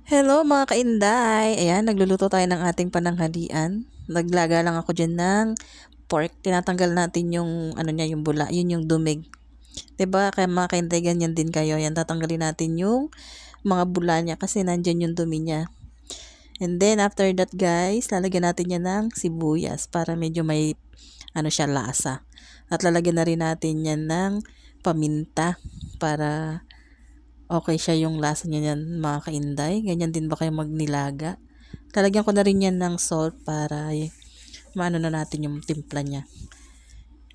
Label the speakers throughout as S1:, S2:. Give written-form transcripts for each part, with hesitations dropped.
S1: Hello mga kainday! Ayan, nagluluto tayo ng ating pananghalian. Naglaga lang ako dyan ng pork. Tinatanggal natin yung, ano niya, yung bula. Yun yung dumig. 'Di ba? Kaya mga kainday, ganyan din kayo. Yan, tatanggalin natin yung mga bula niya kasi nandyan yung dumi niya. And then, after that guys, lalagyan natin yan ng sibuyas para medyo may, ano siya, lasa. At lalagyan na rin natin yan ng paminta para okay siya yung lasa niya yan mga kainday. Ganyan din ba kayo magnilaga? Lalagyan ko na rin yan ng salt para maano na natin yung timpla niya.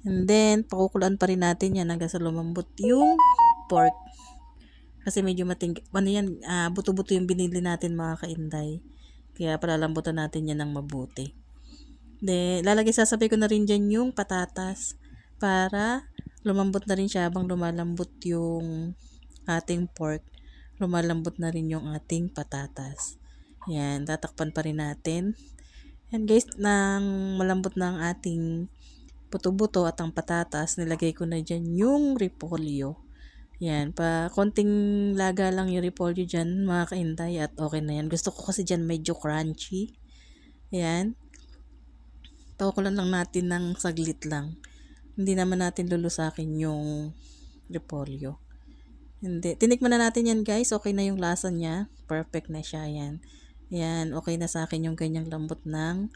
S1: And then, pakukulaan pa rin natin yan hanggang sa lumambot yung pork. Kasi medyo ano yan, buto-buto yung binili natin mga kainday. Kaya palalambutan natin yan ng mabuti. Then, sasabay ko na rin dyan yung patatas para lumambot na rin siya habang lumalambot yung ating pork. Lumalambot na rin yung ating patatas. Yan, tatakpan pa rin natin. Yan guys, nang malambot na ang ating buto-buto at ang patatas, nilagay ko na dyan yung repolyo. Yan, konting laga lang yung repolyo dyan mga kaintay at okay na yan. Gusto ko kasi dyan medyo crunchy. Yan, pakukulan lang natin ng saglit lang. Hindi naman natin lulusakin yung repolyo. Hindi. Tinikman na natin yan guys. Okay na yung lasa niya. Perfect na siya yan. Yan. Okay na sa akin yung ganyang lambot ng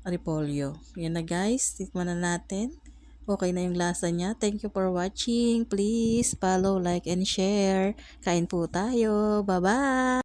S1: repolyo. Yan na guys. Tikman na natin. Okay na yung lasa niya. Thank you for watching. Please follow, like, and share. Kain po tayo. Bye-bye!